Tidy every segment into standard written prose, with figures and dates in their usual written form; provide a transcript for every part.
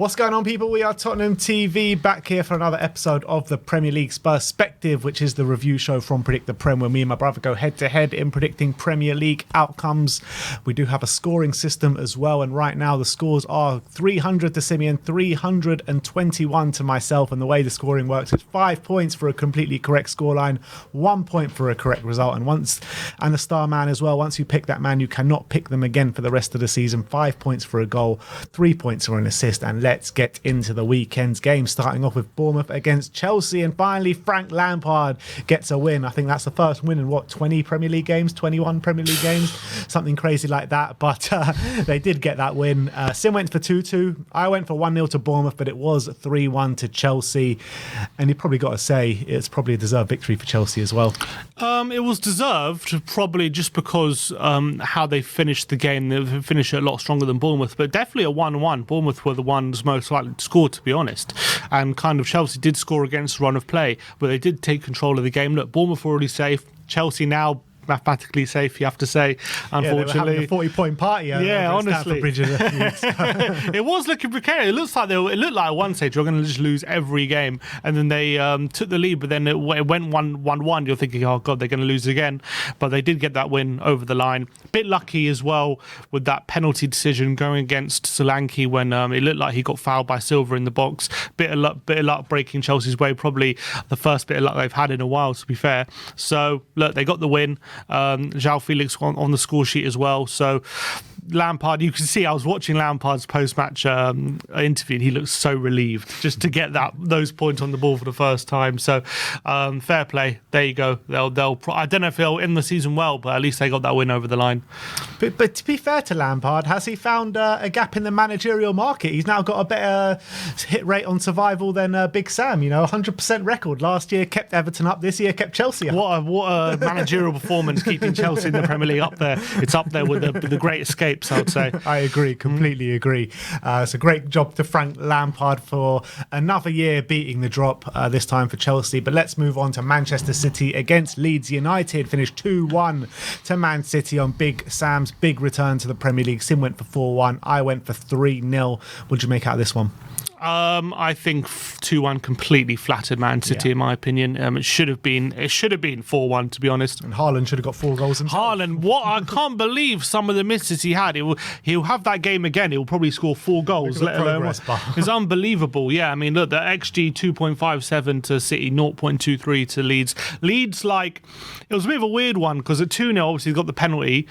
What's going on, people? We are Tottenham TV, back here for another episode of the Premier League SPUR-SPECTIVE, which is the review show from Predict the Prem, where me and my brother go head-to-head in predicting Premier League outcomes. We do have a scoring system as well, and right now the scores are 300 to Simeon, 321 to myself, and the way the scoring works is 5 points for a completely correct scoreline, 1 point for a correct result, and the star man as well. Once you pick that man, you cannot pick them again for the rest of the season. 5 points for a goal, 3 points for an assist, and let's get into the weekend's game, starting off with Bournemouth against Chelsea. And finally, Frank Lampard gets a win. I think that's the first win in 20 Premier League games, 21 Premier League games, something crazy like that. But they did get that win. Sim went for 2-2. I went for 1-0 to Bournemouth, but it was 3-1 to Chelsea. And you probably got to say it's probably a deserved victory for Chelsea as well. It was deserved, probably just because how they finished the game. They finished it a lot stronger than Bournemouth, but definitely a 1-1. Bournemouth were the ones most likely to score, to be honest. And kind of Chelsea did score against the run of play, but they did take control of the game. Look, Bournemouth were already safe. Chelsea now mathematically safe, you have to say, unfortunately. Yeah, they were having a 40-point party. Yeah, honestly. It was looking precarious. It looked like at one stage you're going to just lose every game, and then they took the lead, but then it went 1-1. You're thinking, oh God, they're going to lose again. But they did get that win over the line. Bit lucky as well with that penalty decision going against Solanke when it looked like he got fouled by Silva in the box. Bit of luck breaking Chelsea's way. Probably the first bit of luck they've had in a while, to be fair. So look, they got the win. João Felix on the score sheet as well. So Lampard, you can see I was watching Lampard's post-match interview, and he looked so relieved just to get those points on the ball for the first time. So fair play. There you go. I don't know if they'll end the season well, but at least they got that win over the line. But to be fair to Lampard, has he found a gap in the managerial market? He's now got a better hit rate on survival than Big Sam. 100% record. Last year kept Everton up. This year kept Chelsea up. What a managerial performance, keeping Chelsea in the Premier League up there. It's up there with the great escapes, I would say. I agree, completely agree. It's a great job to Frank Lampard for another year beating the drop, this time for Chelsea. But let's move on to Manchester City against Leeds United. Finished 2-1 to Man City on Big Sam's big return to the Premier League. Sim went for 4-1. I went for 3-0. What did you make out of this one? I think 2-1 completely flattered Man City, in my opinion. It should have been 4-1, to be honest. And Haaland should have got 4 goals himself. Haaland, I can't believe some of the misses he had. He'll have that game again. He'll probably score 4 goals, let alone one. It's unbelievable. Yeah, I mean, look, the XG 2.57 to City, 0.23 to Leeds. Leeds, it was a bit of a weird one because at 2-0, obviously, he got the penalty,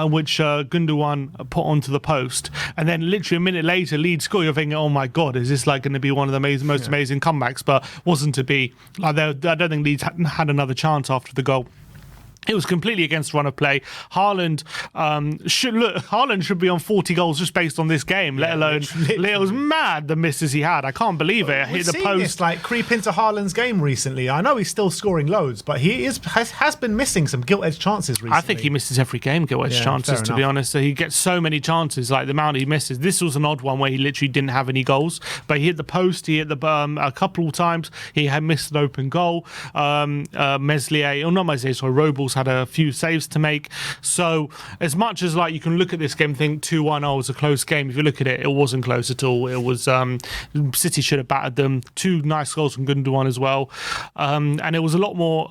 which Gundogan put onto the post. And then literally a minute later, Leeds score. You're thinking, oh my God, is this going to be one of the most amazing comebacks? But wasn't to be. I don't think Leeds had another chance after the goal. It was completely against run of play. Haaland should be on 40 goals just based on this game, let alone it was mad the misses he had. I can't believe it. We've hit the post. This creep into Haaland's game recently. I know he's still scoring loads, but he has been missing some gilt-edged chances recently. I think he misses every game gilt-edged chances, to be honest. So he gets so many chances, the amount he misses. This was an odd one where he literally didn't have any goals, but he hit the post, he hit the a couple of times. He had missed an open goal. Robles had a few saves to make. So as much as you can look at this game and think 2-1, it was a close game, if you look at it, it wasn't close at all. It was City should have battered them. 2 nice goals from Gundogan as well, and it was a lot more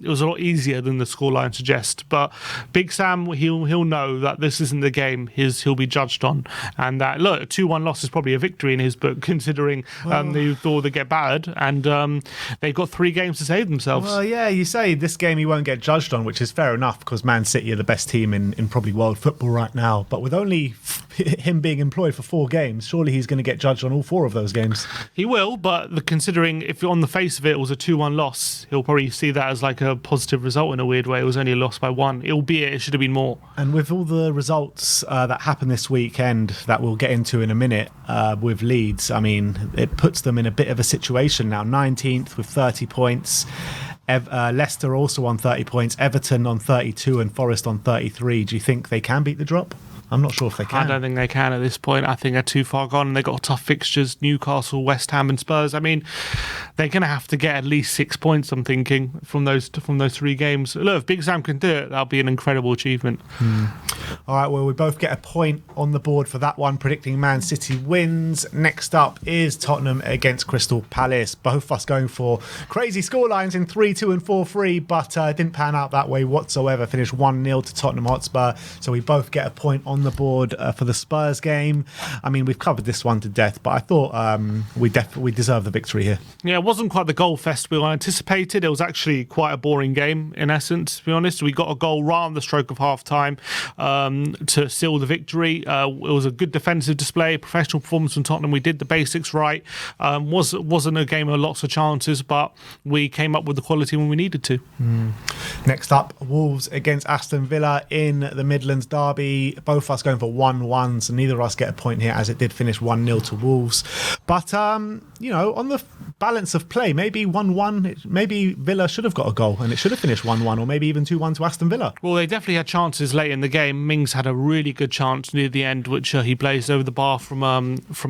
it was a lot easier than the scoreline suggests. But Big Sam, he'll know that this isn't the game he'll be judged on, and that look, a 2-1 loss is probably a victory in his book, considering they thought they'd get battered, and they've got 3 games to save themselves. Well, yeah, you say this game he won't get judged on, which is fair enough because Man City are the best team in probably world football right now. But with only him being employed for 4 games, surely he's going to get judged on all 4 of those games. He will, but considering if on the face of it was a 2-1 loss, he'll probably see that as a positive result in a weird way. It was only a loss by 1, albeit it should have been more. And with all the results that happened this weekend that we'll get into in a minute with Leeds, I mean, it puts them in a bit of a situation now. 19th with 30 points. Leicester also on 30 points, Everton on 32 and Forest on 33. Do you think they can beat the drop? I'm not sure if they can. I don't think they can at this point. I think they're too far gone. They've got tough fixtures: Newcastle, West Ham, and Spurs. I mean, they're going to have to get at least 6 points, I'm thinking, from those 3 games. Look, if Big Sam can do it, that'll be an incredible achievement. All right, well, we both get a point on the board for that one, predicting Man City wins. Next up is Tottenham against Crystal Palace. Both of us going for crazy scorelines in 3-2 and 4-3, but it didn't pan out that way whatsoever. Finished 1-0 to Tottenham Hotspur, so we both get a point on the board for the Spurs game. I mean, we've covered this one to death, but I thought we deserve the victory here. Yeah, it wasn't quite the goal fest we anticipated. It was actually quite a boring game, in essence, to be honest. We got a goal right on the stroke of half-time to seal the victory. It was a good defensive display, professional performance from Tottenham. We did the basics right. Wasn't a game of lots of chances, but we came up with the quality when we needed to. Next up, Wolves against Aston Villa in the Midlands derby. Both of us going for 1-1, so neither of us get a point here, as it did finish 1-0 to Wolves. But on the balance of play, maybe 1-1, maybe Villa should have got a goal and it should have finished 1-1, or maybe even 2-1 to Aston Villa. Well, they definitely had chances late in the game. Mings had a really good chance near the end, which he blazed over the bar from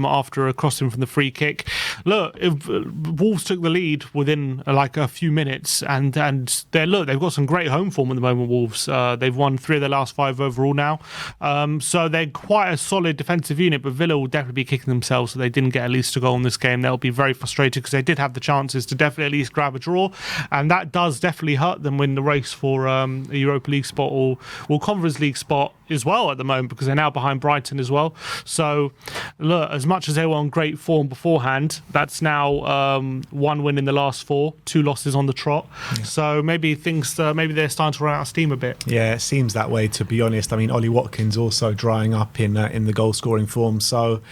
after a crossing from the free kick. Look, if Wolves took the lead within like a few minutes, and they've got some great home form at the moment. Wolves, they've won 3 of their last 5 overall now, so they're quite a solid defensive unit. But Villa will definitely be kicking themselves, so they didn't get at least a goal in this game. They'll be very frustrated because they did have the chances to definitely at least grab a draw, and that does definitely hurt them in the race for a Europa League spot or Conference League spot as well at the moment, because they're now behind Brighton as well. So look, as much as they were on great form beforehand, that's now 1 win in the last 4, 2 losses on the trot. So maybe maybe they're starting to run out of steam a bit. Yeah, it seems that way, to be honest. I mean, Ollie Watkins also drying up in the goal scoring form. So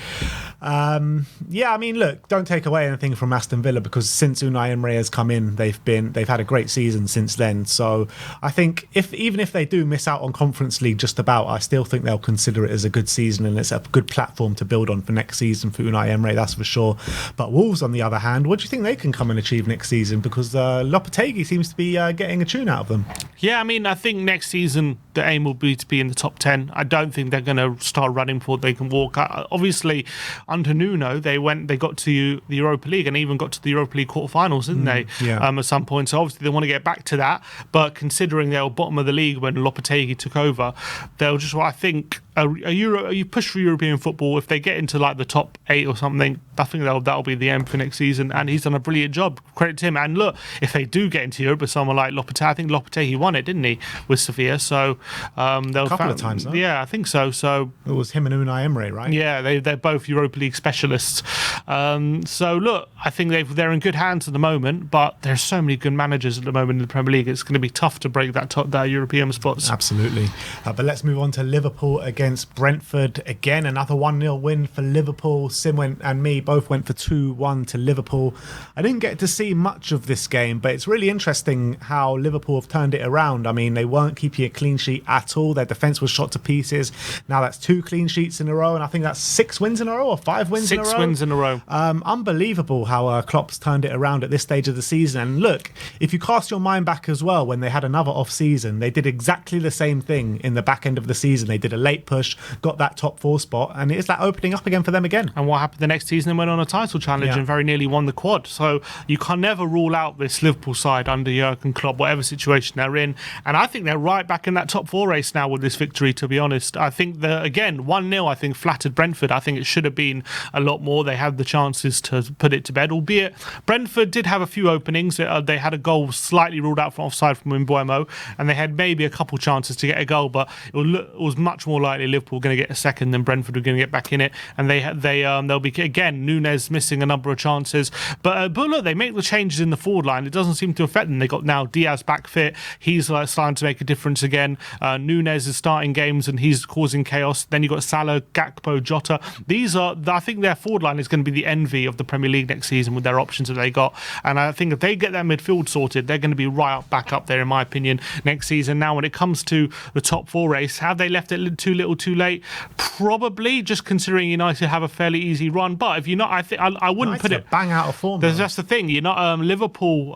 I mean, look, don't take away anything from Aston Villa, because since Unai Emery has come in, they've had a great season since then. So I think even if they do miss out on Conference League just about, I still think they'll consider it as a good season, and it's a good platform to build on for next season for Unai Emery, that's for sure. But Wolves, on the other hand, what do you think they can come and achieve next season? Because Lopetegui seems to be getting a tune out of them. Yeah, I mean, I think next season the aim will be to be in the top 10. I don't think they're going to start running for they can walk. Obviously, under Nuno, they got to the Europa League and even got to the Europa League quarterfinals, didn't they? Yeah. At some point. So obviously they want to get back to that. But considering they were bottom of the league when Lopetegui took over, they'll just, I think, you push for European football. If they get into like the top 8 or something, I think that'll be the aim for next season. And he's done a brilliant job. Credit to him. And look, if they do get into Europe with someone like Lopetegui, I think Lopetegui won it, didn't he, with Sevilla? So they'll a couple of times, though. Yeah, I think so. So it was him and Unai Emery, right? Yeah, they're both Europa League specialists. So look, I think they're in good hands at the moment. But there's so many good managers at the moment in the Premier League. It's going to be tough to break that European spots. Absolutely. But let's move on to Liverpool against Brentford. Again, another 1-0 win for Liverpool. Sim and me both went for 2-1 to Liverpool. I didn't get to see much of this game, but it's really interesting how Liverpool have turned it around. I mean, they weren't keeping a clean sheet at all. Their defence was shot to pieces. Now that's 2 clean sheets in a row, and I think that's 6 wins in a row or 5 wins in a row. 6 wins in a row. Unbelievable how Klopp's turned it around at this stage of the season. And look, if you cast your mind back as well, when they had another off-season, they did exactly the same thing in the back end of the season. They did a late push, got that top 4 spot, and it's that opening up again for them again. And what happened the next season? They went on a title challenge and very nearly won the quad. So you can never rule out this Liverpool side under Jurgen Klopp, whatever situation they're in. And I think they're right back in that top 4 race now with this victory, to be honest. I think again, 1-0, I think, flattered Brentford. I think it should have been a lot more. They had the chances to put it to bed, albeit Brentford did have a few openings. They had a goal slightly ruled out from offside from Mbeumo, and they had maybe a couple chances to get a goal, but it was much more likely Liverpool were going to get a second than Brentford were going to get back in it. And they'll be, again, Núñez missing a number of chances. But look, they make the changes in the forward line. It doesn't seem to affect them. They got now Diaz back fit. He's starting to make a difference again. Núñez is starting games and he's causing chaos. Then you've got Salah, Gakpo, Jota. I think their forward line is going to be the envy of the Premier League next season with their options that they got. And I think if they get their midfield sorted, they're going to be back up there, in my opinion, next season. Now, when it comes to the top 4 race, have they left it too little too late? Probably, just considering United have a fairly easy run. But if you're not, I wouldn't put it bang out of form. That's the thing. You're not Liverpool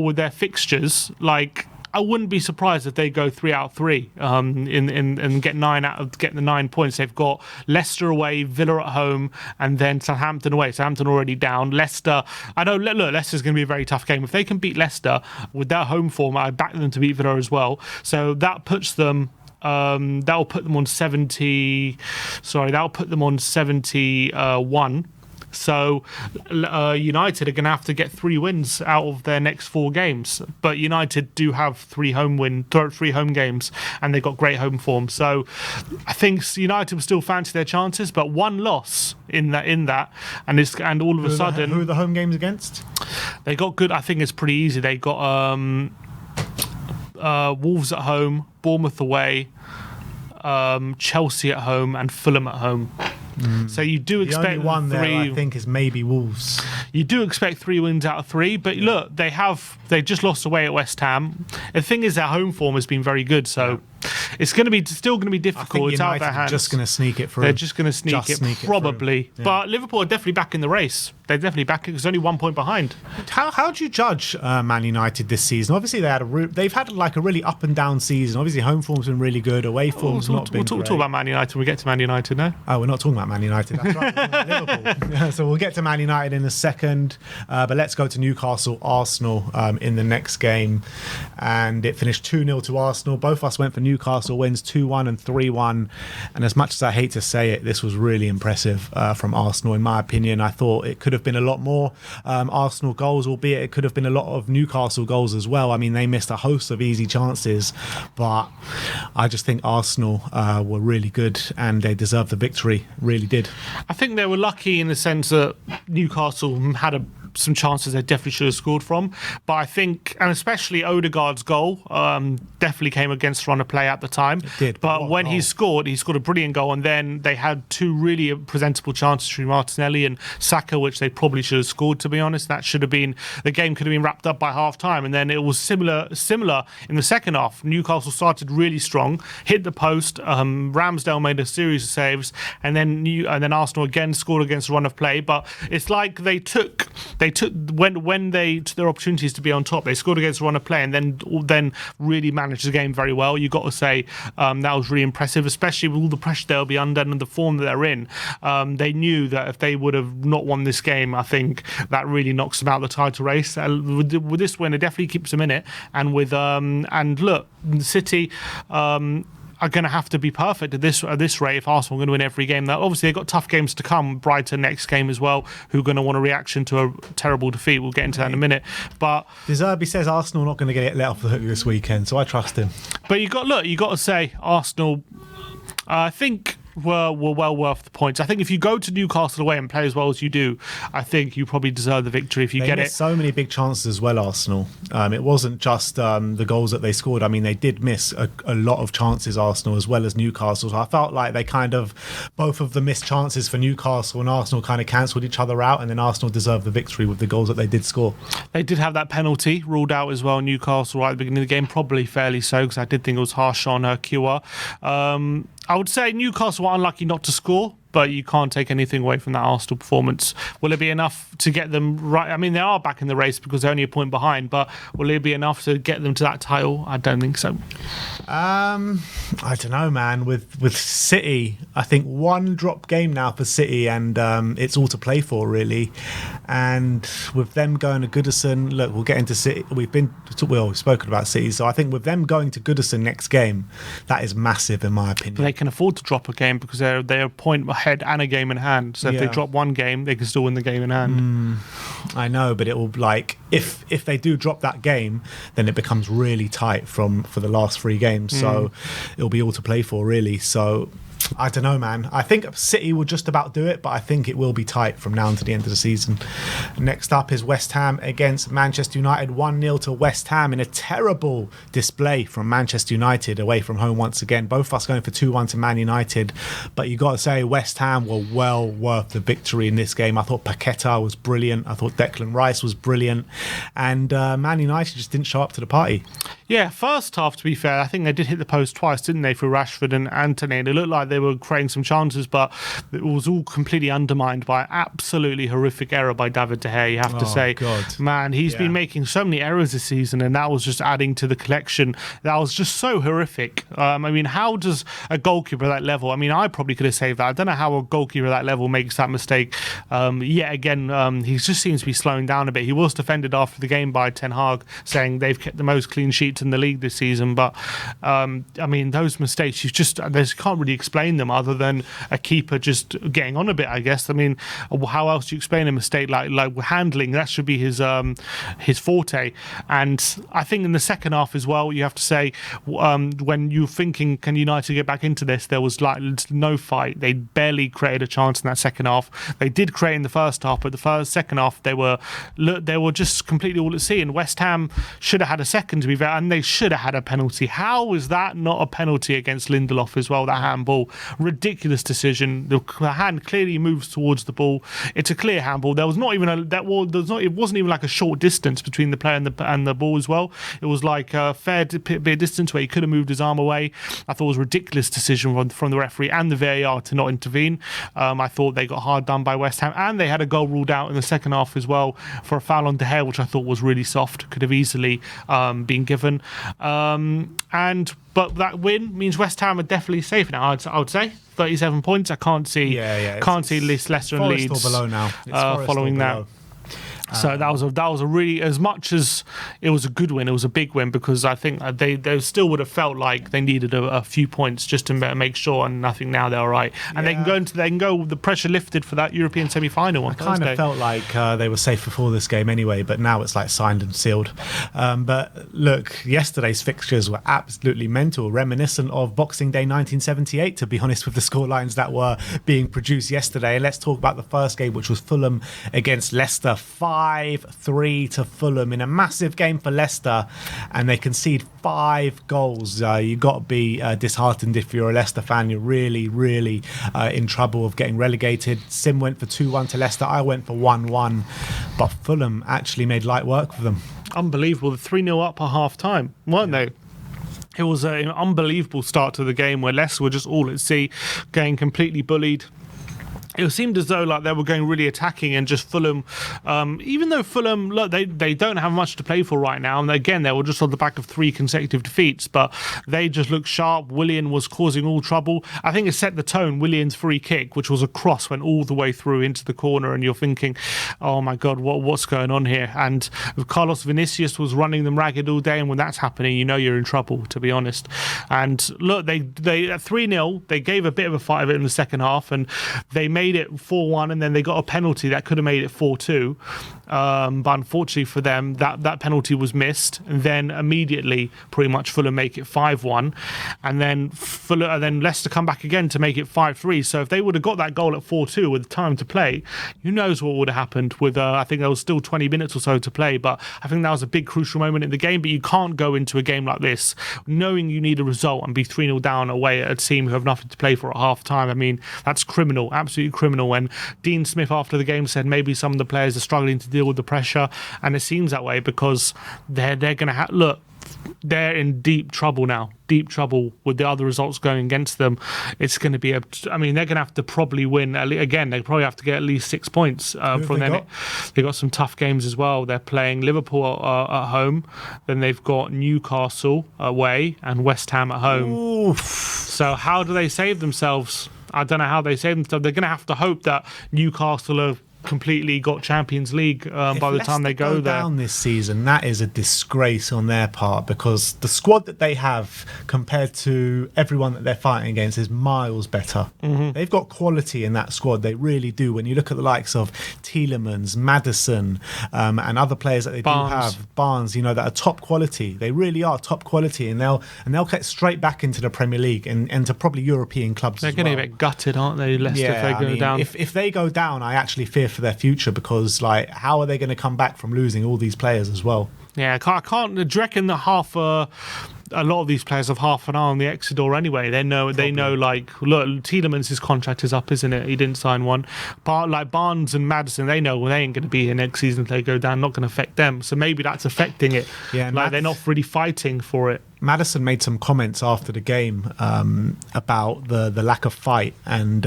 with their fixtures, like, I wouldn't be surprised if they go 3 out of 3 and get the 9 points. They've got Leicester away, Villa at home, and then Southampton away. Southampton already down. Leicester, I know. Look, Leicester's going to be a very tough game. If they can beat Leicester with their home form, I back them to beat Villa as well. So that puts them. That'll put them on 70. Sorry, that'll put them on 71. So United are going to have to get 3 wins out of their next 4 games. But United do have 3 home games, and they've got great home form. So I think United will still fancy their chances, but 1 loss in that, and all of a sudden, who are the home games against? They got good. I think it's pretty easy. They got Wolves at home, Bournemouth away, Chelsea at home, and Fulham at home. So you do expect the only one 3. there, I think, is maybe Wolves. You do expect 3 wins out of 3, but look, they just lost away at West Ham. The thing is, their home form has been very good, so it's still going to be difficult. I think it's United out of their hands. are just going to sneak it through. They're just going to sneak it, probably. Yeah. But Liverpool are definitely back in the race. They're definitely back because only 1 point behind. How do you judge Man United this season? Obviously, they've had like a really up and down season. Obviously, home form's been really good. Away form's not been We'll great. talk about Man United when we get to Man United now. Oh, we're not talking about Man United. That's right. We're talking about Liverpool. So we'll get to Man United in a second. But let's go to Newcastle, Arsenal in the next game. And it finished 2-0 to Arsenal. Both of us went for Newcastle wins 2-1 and 3-1. And as much as I hate to say it, this was really impressive from Arsenal, in my opinion. I thought it could have been a lot more Arsenal goals, albeit it could have been a lot of Newcastle goals as well. I mean, they missed a host of easy chances, but I just think Arsenal were really good and they deserved the victory. Really did. I think they were lucky in the sense that Newcastle had some chances they definitely should have scored from. But I think, and especially Odegaard's goal, definitely came against run of play at the time. It did. But when he scored a brilliant goal, and then they had 2 really presentable chances through Martinelli and Saka, which they probably should have scored, to be honest. That should have been, the game could have been wrapped up by half time. And then it was similar in the second half. Newcastle started really strong, hit the post, Ramsdale made a series of saves, and then Arsenal again scored against the run of play. But it's like they took when they took their opportunities to be on top, they scored against the run of play, and then really managed the game very well. You got to say that was really impressive, especially with all the pressure they'll be under and the form that they're in. They knew that if they would have not won this game, I think that really knocks them out of the title race. With this win, it definitely keeps them in it. And with and look, City are going to have to be perfect at this rate if Arsenal are going to win every game. Now, obviously, they've got tough games to come. Brighton next game as well, who are going to want a reaction to a terrible defeat. We'll get into that in a minute. But De Zerbi says Arsenal not going to get let off the hook this weekend, so I trust him. But you got to say Arsenal, I think, were well worth the points. I think if you go to Newcastle away and play as well as you do, I think you probably deserve the victory if you get it. So many big chances as well, Arsenal. It wasn't just the goals that they scored. I mean, they did miss a lot of chances, Arsenal, as well as Newcastle. So I felt like they both of the missed chances for Newcastle and Arsenal kind of cancelled each other out, and then Arsenal deserved the victory with the goals that they did score. They did have that penalty ruled out as well, Newcastle, right at the beginning of the game, probably fairly so, because I did think it was harsh on Kua. I would say Newcastle were unlucky not to score, but you can't take anything away from that Arsenal performance. Will it be enough to get them right? I mean, they are back in the race because they're only a point behind, but will it be enough to get them to that title? I don't think so. I don't know, man. With City, I think 1 drop game now for City, and it's all to play for, really. And with them going to Goodison, look, we'll get into City. We've spoken about City, so I think with them going to Goodison next game, that is massive in my opinion. But they can afford to drop a game because they're a point ahead and a game in hand. So if they drop 1 game, they can still win the game in hand. I know, but it will if they do drop that game, then it becomes really tight for the last 3 games. So it'll be all to play for, really. So I don't know, man. I think City will just about do it, but I think it will be tight from now until the end of the season. Next up is West Ham against Manchester United. 1-0 to West Ham in a terrible display from Manchester United away from home once again. Both of us going for 2-1 to Man United. But you got to say, West Ham were well worth the victory in this game. I thought Paqueta was brilliant. I thought Declan Rice was brilliant. And Man United just didn't show up to the party. Yeah, first half, to be fair, I think they did hit the post twice, didn't they, for Rashford and Antony? And it looked like like they were creating some chances, but it was all completely undermined by absolutely horrific error by David De Gea, you have to say. God. Man, he's been making so many errors this season, and that was just adding to the collection. That was just so horrific. I mean, how does a goalkeeper at that level, I mean, I probably could have saved that. I don't know how a goalkeeper at that level makes that mistake. Yet again, he just seems to be slowing down a bit. He was defended after the game by Ten Hag, saying they've kept the most clean sheets in the league this season. But, I mean, those mistakes, you can't really explain them other than a keeper just getting on a bit, I guess. I mean, how else do you explain a mistake like handling? That should be his forte. And I think in the second half as well, you have to say, when you're thinking, can United get back into this, there was like no fight. They barely created a chance in that second half. They did create in the first half, but the second half they were just completely all at sea. And West Ham should have had a second, to be fair, and they should have had a penalty. How was that not a penalty against Lindelof as well? That handball, ridiculous decision. The hand clearly moves towards the ball. It's a clear handball. There was not even it wasn't even like a short distance between the player and the ball as well. It was like a fair bit of distance where he could have moved his arm away. I thought it was a ridiculous decision from the referee and the VAR to not intervene. I thought they got hard done by West Ham, and they had a goal ruled out in the second half as well for a foul on De Gea, which I thought was really soft, could have easily been given. But that win means West Ham are definitely safe now. I would say 37 points. I can't see Leicester and Forest Leeds or below now. Following that. So that was a really, as much as it was a good win, it was a big win, because I think they still would have felt like they needed a few points just to make sure, and nothing now they're all right, and they can go the pressure lifted for that European semi-final on Thursday. I kind of felt like they were safe before this game anyway, but now it's like signed and sealed. But look, yesterday's fixtures were absolutely mental, reminiscent of Boxing Day 1978, to be honest, with the scorelines that were being produced yesterday. And let's talk about the first game, which was Fulham against Leicester. 5-3 to Fulham in a massive game for Leicester, and they concede 5 goals. You've got to be disheartened if you're a Leicester fan. You're really, really in trouble of getting relegated. Sim went for 2-1 to Leicester. I went for 1-1, but Fulham actually made light work for them. Unbelievable. The 3-0 up at half-time, weren't they? It was an unbelievable start to the game where Leicester were just all at sea, getting completely bullied. It seemed as though like they were going really attacking, and just Fulham, even though Fulham, look, they don't have much to play for right now, and again they were just on the back of 3 consecutive defeats, but they just looked sharp. Willian was causing all trouble. I think it set the tone. Willian's free kick, which was a cross, went all the way through into the corner, and you're thinking, oh my God, what's going on here? And Carlos Vinicius was running them ragged all day, and when that's happening, you know you're in trouble, to be honest. And look, they at 3-0, they gave a bit of a fight of it in the second half, and they made it 4-1, and then they got a penalty that could have made it 4-2, but unfortunately for them that penalty was missed, and then immediately pretty much Fulham make it 5-1, and then Leicester come back again to make it 5-3. So if they would have got that goal at 4-2 with time to play, who knows what would have happened with I think there was still 20 minutes or so to play, but I think that was a big crucial moment in the game. But you can't go into a game like this knowing you need a result and be 3-0 down away at a team who have nothing to play for at half time. I mean, that's criminal, absolutely criminal. And Dean Smith after the game said maybe some of the players are struggling to deal with the pressure, and it seems that way because they're going to look, they're in deep trouble now, deep trouble with the other results going against them. It's going to be they're going to have to probably win again. They probably have to get at least 6 points from them. They've got some tough games as well. They're playing Liverpool at home, then they've got Newcastle away and West Ham at home. Oof. So how do they save themselves? I don't know how they save themselves. They're going to have to hope that Newcastle have completely got Champions League by the time they go there. Down this season, that is a disgrace on their part, because the squad that they have compared to everyone that they're fighting against is miles better. Mm-hmm. They've got quality in that squad, they really do. When you look at the likes of Tielemans, Maddison, and other players that they do have, Barnes, that are top quality. They really are top quality, and they'll get straight back into the Premier League and to probably European clubs. They're going to get gutted, aren't they, Leicester, if they go down? If they go down, I actually fear for their future, because how are they going to come back from losing all these players as well? Yeah, I can't. Do you reckon that a lot of these players have half an eye on the exit door anyway? They know. Like, look, Tielemans' contract is up, isn't it? He didn't sign one. But like Barnes and Maddison, they know they ain't going to be here next season if they go down. Not going to affect them. So maybe that's affecting it. Yeah, like they're not really fighting for it. Maddison made some comments after the game about the lack of fight, and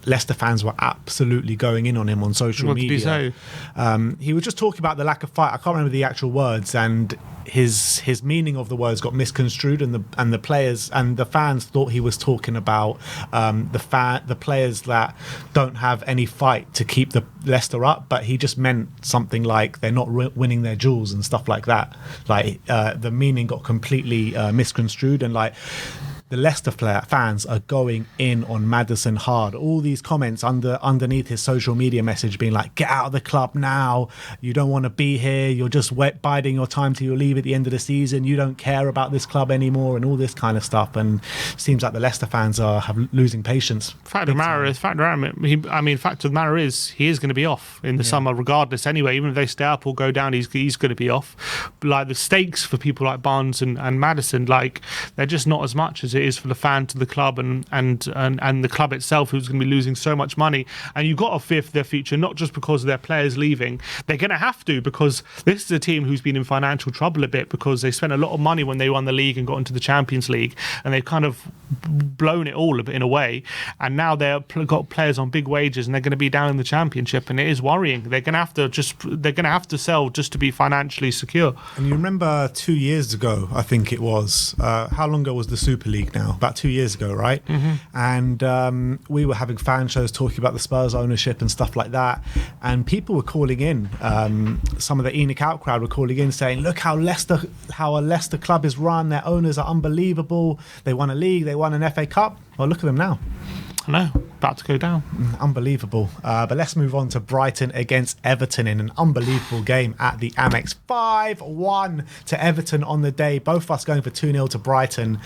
Leicester fans were absolutely going in on him on social media. What did he say? He was just talking about the lack of fight. I can't remember the actual words, and his meaning of the words got misconstrued, and the players and the fans thought he was talking about the players that don't have any fight to keep the Leicester up, but he just meant something like they're not winning their duels and stuff like that. Like the meaning got completely misconstrued, and like the Leicester fans are going in on Maddison hard. All these comments underneath his social media message being like, get out of the club now. You don't want to be here. You're just biding your time till you leave at the end of the season. You don't care about this club anymore and all this kind of stuff. And it seems like the Leicester fans are losing patience. Fact of the matter is he is going to be off in the summer regardless anyway. Even if they stay up or go down, he's going to be off. But like the stakes for people like Barnes and Maddison, like they're just not as much as it is for the fan to the club and the club itself, who's going to be losing so much money. And you've got to fear for their future, not just because of their players leaving. They're going to have to, because this is a team who's been in financial trouble a bit because they spent a lot of money when they won the league and got into the Champions League, and they've kind of blown it all a bit in a way. And now they've got players on big wages and they're going to be down in the Championship, and it is worrying. They're going to have to sell just to be financially secure. And you remember 2 years ago, I think it was, how long ago was the Super League now? About 2 years ago, right? And we were having fan shows talking about the Spurs ownership and stuff like that, and people were calling in, some of the Enoch out crowd were calling in saying, look how a Leicester club is run, their owners are unbelievable, they won a league, they won an FA Cup. Well, look at them now. I know, about to go down. Unbelievable. But let's move on to Brighton against Everton in an unbelievable game at the Amex. 5-1 to Everton on the day. Both of us going for 2-0 to Brighton.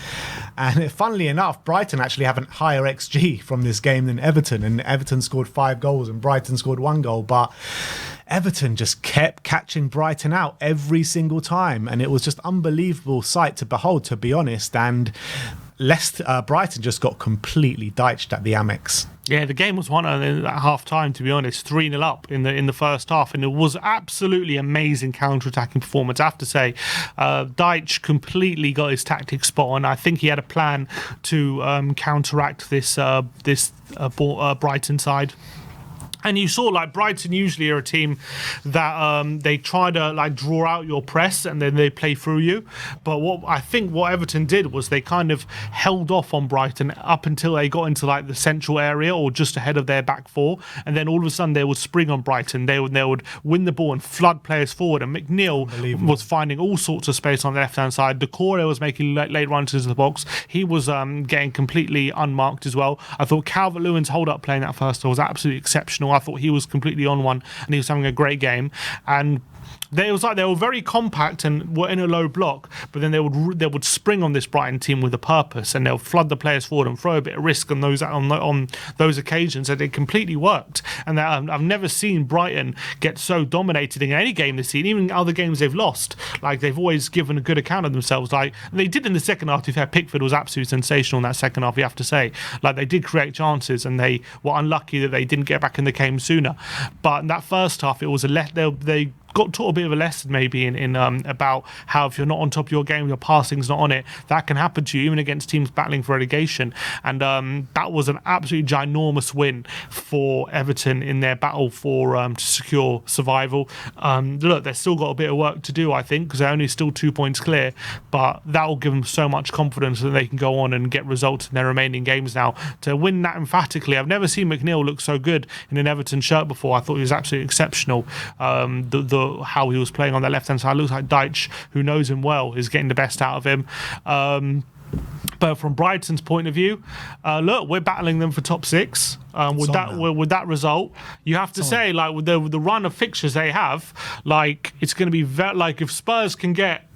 And funnily enough, Brighton actually have a higher XG from this game than Everton. And Everton scored 5 goals and Brighton scored 1 goal. But Everton just kept catching Brighton out every single time. And it was just unbelievable sight to behold, to be honest. And Brighton just got completely dyched at the Amex. Yeah, the game was won at half time, to be honest, 3-0 up in the first half, and it was absolutely amazing counter-attacking performance. I have to say, Deitch completely got his tactics spot on. I think he had a plan to counteract this Brighton side. And you saw, like, Brighton usually are a team that they try to, like, draw out your press and then they play through you. But what Everton did was they kind of held off on Brighton up until they got into, like, the central area or just ahead of their back four. And then all of a sudden they would spring on Brighton. They would win the ball and flood players forward. And McNeil was finding all sorts of space on the left-hand side. Decore was making late runs into the box. He was getting completely unmarked as well. I thought Calvert-Lewin's hold-up play in that first half was absolutely exceptional. I thought he was completely on one and he was having a great game. And it was like they were very compact and were in a low block, but then they would spring on this Brighton team with a purpose, and they'll flood the players forward and throw a bit of risk on those occasions, and it completely worked. And I've never seen Brighton get so dominated in any game this season, even other games they've lost. Like, they've always given a good account of themselves. Like they did in the second half. To be fair, Pickford was absolutely sensational in that second half, you have to say. Like, they did create chances, and they were unlucky that they didn't get back in the game sooner. But in that first half, it was they got taught a bit of a lesson maybe in about how if you're not on top of your game, your passing's not on it, that can happen to you even against teams battling for relegation. And that was an absolutely ginormous win for Everton in their battle for to secure survival. Look, they've still got a bit of work to do, I think, because they're only still 2 points clear, but that will give them so much confidence that they can go on and get results in their remaining games now to win that emphatically. I've never seen McNeil look so good in an Everton shirt before. I thought he was absolutely exceptional. How he was playing on that left-hand side. It looks like Deitch, who knows him well, is getting the best out of him. But from Brighton's point of view, look, we're battling them for top 6. With that result, you have to say, like, with the run of fixtures they have, like, it's going to be like if Spurs can get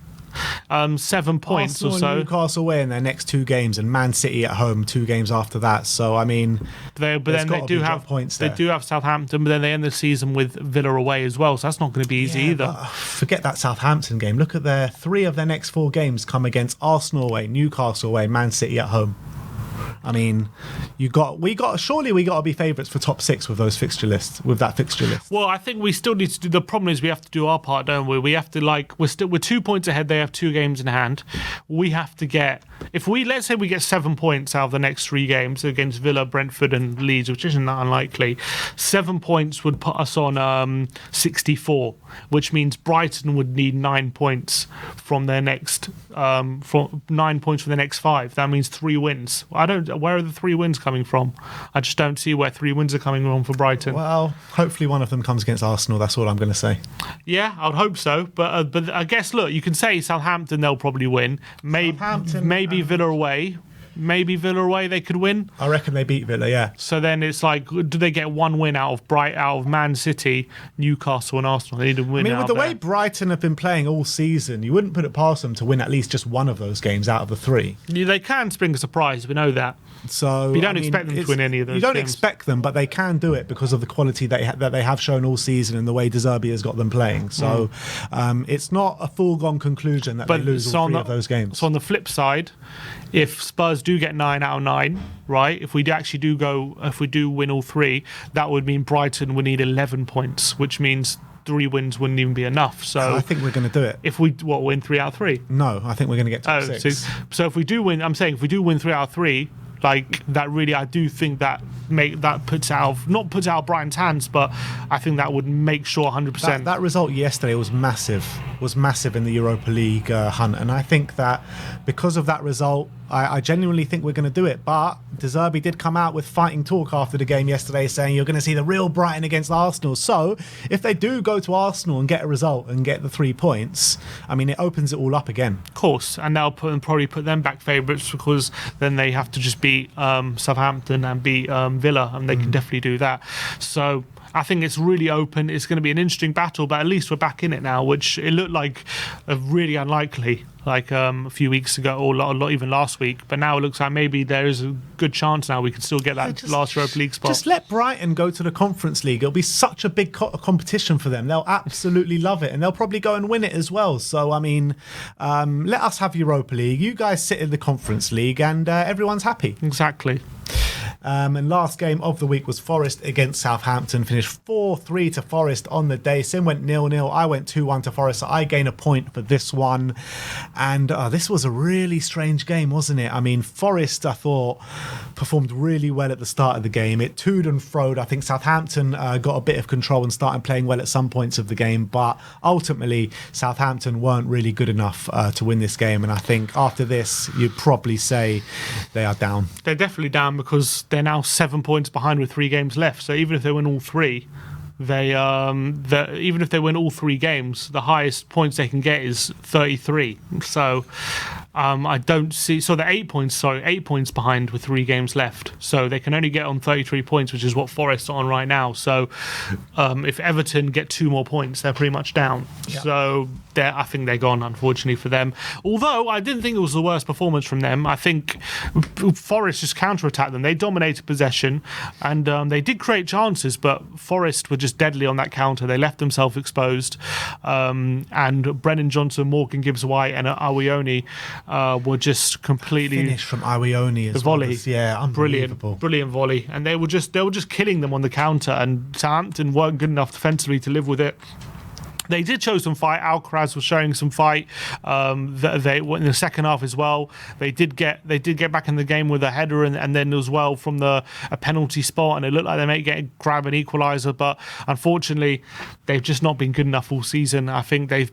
7 points Arsenal or so. Newcastle away in their next 2 games, and Man City at home 2 games after that. So I mean, they do have points. They do have Southampton, but then they end the season with Villa away as well. So that's not going to be easy either. Forget that Southampton game. Look at 3 of their next 4 games come against Arsenal away, Newcastle away, Man City at home. I mean, surely we got to be favourites for top 6 with those fixture lists, with that fixture list. Well, I think we still need to do. The problem is we have to do our part, don't we? We have to we're 2 points ahead. They have 2 games in hand. We have to get, let's say we get 7 points out of the next 3 games against Villa, Brentford, and Leeds, which isn't that unlikely. 7 points would put us on 64, which means Brighton would need 9 points from their next 9 points from the next 5. That means 3 wins. Where are the 3 wins coming from? I just don't see where 3 wins are coming from for Brighton. Well, hopefully one of them comes against Arsenal. That's all I'm going to say. Yeah, I would hope so. But I guess, look, you can say Southampton, they'll probably win. Maybe Villa away. Maybe Villa away they could win. I reckon they beat Villa, yeah. So then it's like, do they get 1 win out of Man City, Newcastle, and Arsenal? They need to win. I mean, with the way Brighton have been playing all season, you wouldn't put it past them to win at least just one of those games out of the 3. Yeah, they can spring a surprise. We know that. So you don't expect them to win any of those. You don't games. expect them, but they can do it because of the quality that they have shown all season and the way De Zerbi has got them playing. So it's not a foregone conclusion that they lose all 3 of those games. So on the flip side, if Spurs do get 9 out of 9, right? If we do win all 3, that would mean Brighton would need 11 points, which means 3 wins wouldn't even be enough. So I think we're going to do it. If we win 3 out of 3? No, I think we're going to get top 6. So if we do win, I'm saying if we do win 3 out of 3, like that really, I do think that puts out Brighton's hands, but I think that would make sure 100%. That result yesterday was massive in the Europa League hunt, and I think that because of that result, I genuinely think we're going to do it. But De Zerbi did come out with fighting talk after the game yesterday, saying you're going to see the real Brighton against Arsenal. So if they do go to Arsenal and get a result and get the 3 points, I mean, it opens it all up again. Of course, and they'll probably put them back favourites, because then they have to just beat Southampton and beat Villa, and they can definitely do that. So I think it's really open. It's going to be an interesting battle, but at least we're back in it now, which it looked like really unlikely, like a few weeks ago, or even last week. But now it looks like maybe there is a good chance now we can still get that last Europa League spot. Just let Brighton go to the Conference League. It'll be such a big competition for them. They'll absolutely love it, and they'll probably go and win it as well. So, I mean, let us have Europa League. You guys sit in the Conference League, and everyone's happy. Exactly. And last game of the week was Forest against Southampton. Finished 4-3 to Forest on the day. Sim went 0-0. I went 2-1 to Forest. So I gain a point for this one. And this was a really strange game, wasn't it? I mean, Forest, I thought, performed really well at the start of the game. It toed and froed. I think Southampton got a bit of control and started playing well at some points of the game. But ultimately, Southampton weren't really good enough to win this game. And I think after this, you'd probably say they are down. They're definitely down, because they're now 7 points behind with 3 games left. So even if they win all 3, even if they win all 3 games, the highest points they can get is 33. So I don't see. So they're 8 points behind with 3 games left. So they can only get on 33 points, which is what Forest are on right now. So if Everton get 2 more points, they're pretty much down. Yeah. So I think they're gone, unfortunately for them. Although I didn't think it was the worst performance from them. I think Forest just counter-attacked them. They dominated possession, and they did create chances, but Forest were just deadly on that counter. They left themselves exposed, and Brennan Johnson, Morgan Gibbs-White, and Awioni were just completely finish from Awioni as volley. Yeah, unbelievable, brilliant volley, and they were just killing them on the counter. And Southampton weren't good enough defensively to live with it. They did show some fight. Alcaraz was showing some fight. They in the second half as well. They did get back in the game with a header and then as well from a penalty spot, and it looked like they may grab an equaliser. But unfortunately, they've just not been good enough all season. I think we've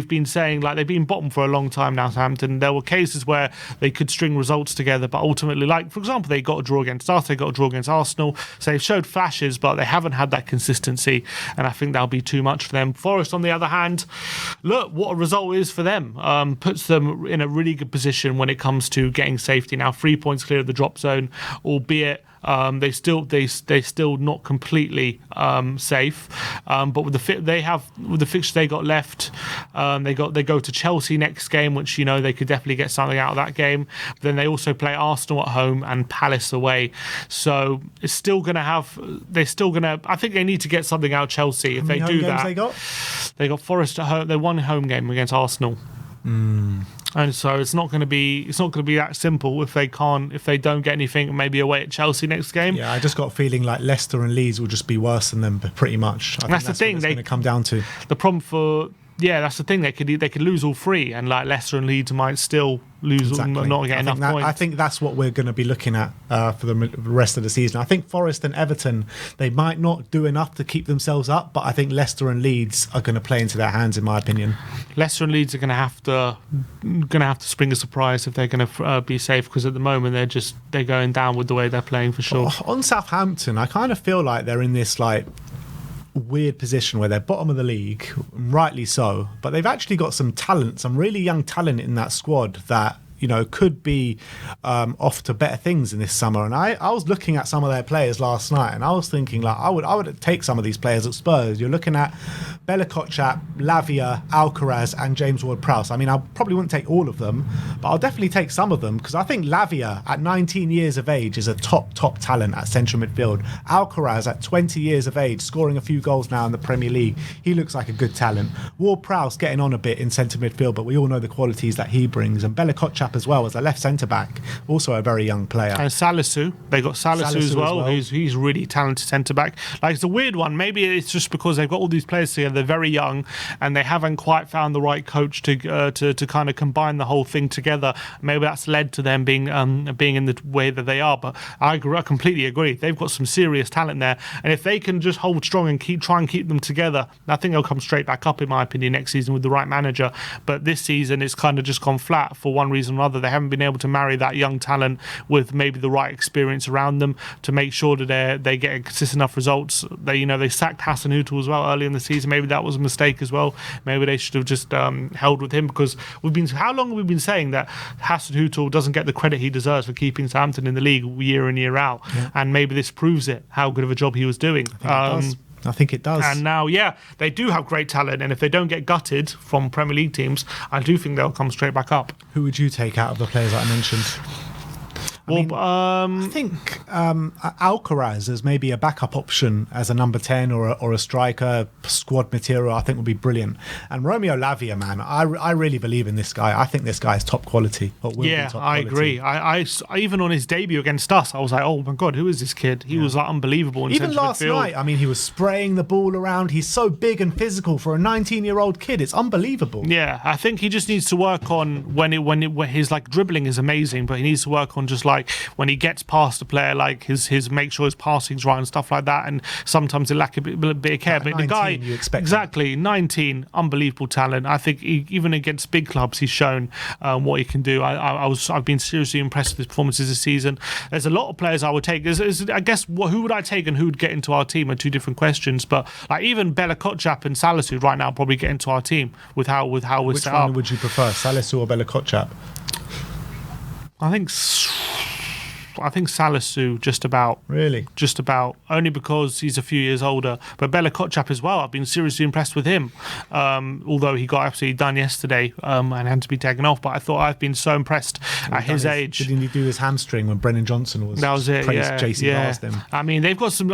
been saying like they've been bottom for a long time now. Southampton. There were cases where they could string results together, but ultimately, like for example, they got a draw against us. They got a draw against Arsenal. So they've showed flashes, but they haven't had that consistency, and I think that'll be too much for them. Forest, on the other hand, look what a result is for them. Puts them in a really good position when it comes to getting safety. Now 3 points clear of the drop zone, albeit they still not completely safe. But with the fixtures they got left, they go to Chelsea next game, which they could definitely get something out of that game. But then they also play Arsenal at home and Palace away. So it's still gonna I think they need to get something out of Chelsea if they do that. They got Forest at home. They won a home game against Arsenal. And so it's not going to be that simple if they don't get anything. Maybe away at Chelsea next game. Yeah, I just got a feeling like Leicester and Leeds will just be worse than them, pretty much. I think That's the thing. What it's going to come down to. The problem for that's the thing. They could lose all three, and like Leicester and Leeds might still lose, not get enough points. I think that's what we're going to be looking at for the rest of the season. I think Forest and Everton, they might not do enough to keep themselves up, but I think Leicester and Leeds are going to play into their hands, in my opinion. Leicester and Leeds are going to have to spring a surprise if they're going to be safe, because at the moment they're going down with the way they're playing for sure. On Southampton, I kind of feel like they're in this like weird position where they're bottom of the league, rightly so, but they've actually got some talent, some really young talent in that squad that could be off to better things in this summer. And I was looking at some of their players last night, and I was thinking like I would take some of these players at Spurs. You're looking at Bella Kotchap, Lavia, Alcaraz, and James Ward-Prowse. I mean, I probably wouldn't take all of them, but I'll definitely take some of them, because I think Lavia at 19 years of age is a top talent at central midfield. Alcaraz at 20 years of age, scoring a few goals now in the Premier League. He looks like a good talent. Ward-Prowse getting on a bit in centre midfield, but we all know the qualities that he brings. And Bella Kotchap as well as a left centre back, also a very young player. And Salisu, they got Salisu as well. He's really talented centre back. Like, it's a weird one. Maybe it's just because they've got all these players together. They're very young, and they haven't quite found the right coach to kind of combine the whole thing together. Maybe that's led to them being in the way that they are. But I completely agree. They've got some serious talent there, and if they can just hold strong and try and keep them together, I think they'll come straight back up, in my opinion, next season with the right manager. But this season, it's kind of just gone flat for one reason or another. They haven't been able to marry that young talent with maybe the right experience around them to make sure that they get consistent enough results. They sacked Hasenhüttl as well early in the season. Maybe that was a mistake as well. Maybe they should have just held with him, because how long have we been saying that Hasenhüttl doesn't get the credit he deserves for keeping Southampton in the league year in, year out? Yeah. And maybe this proves it, how good of a job he was doing. I think it does. And now, they do have great talent, and if they don't get gutted from Premier League teams, I do think they'll come straight back up. Who would you take out of the players that I mentioned? I think Alcaraz as maybe a backup option as a number 10 or a striker, squad material, I think would be brilliant. And Romeo Lavia, man, I really believe in this guy. I think this guy is top quality. I agree. I even on his debut against us, I was like, oh my God, who is this kid? He was like unbelievable. Even last night, I mean, he was spraying the ball around. He's so big and physical for a 19-year-old kid. It's unbelievable. Yeah, I think he just needs to work on when his like dribbling is amazing, but he needs to work on just like when he gets past a player, like his make sure his passing's right and stuff like that. And sometimes they lack a bit of care. But 19, the guy, you expect exactly, 19, unbelievable talent. I think even against big clubs, he's shown what he can do. I've been seriously impressed with his performances this season. There's a lot of players I would take. I guess who would I take and who would get into our team are two different questions. But like even Bella Kotchap and Salisu right now probably get into our team with how we're set up. Which one would you prefer, Salisu or Bella Kotchap? I think Salisu just about only because he's a few years older, but Bella Kotchap as well. I've been seriously impressed with him, although he got absolutely done yesterday and had to be taken off. But I thought I've been so impressed at his age. Didn't he do his hamstring when Brennan Johnson was? That was it. JC past him. I mean, they've got some.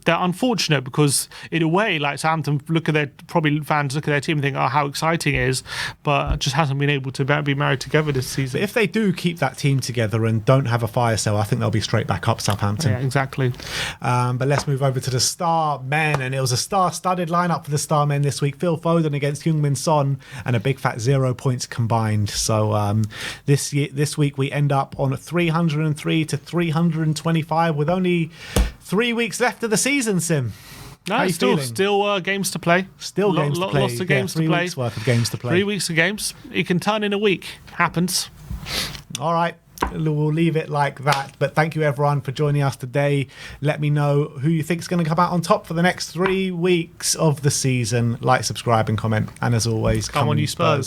They're unfortunate because in a way, like Southampton, fans look at their team and think, oh, how exciting it is, but just hasn't been able to be married together this season. But if they do keep that team together and don't have a fire sale, I think they'll be straight back up, Southampton. Yeah, exactly. But let's move over to the Star Men, and it was a star-studded lineup for the Star Men this week. Phil Foden against Heung-min Son, and a big fat 0 points combined. So this week we end up on 303 to 325 with only 3 weeks left of the season, Sim. No, still games to play. Still games to play. Lots of games to play. 3 weeks worth of games to play. 3 weeks of games. It can turn in a week. Happens. All right. We'll leave it like that. But thank you, everyone, for joining us today. Let me know who you think is going to come out on top for the next 3 weeks of the season. Like, subscribe, and comment. And as always, come on, you Spurs.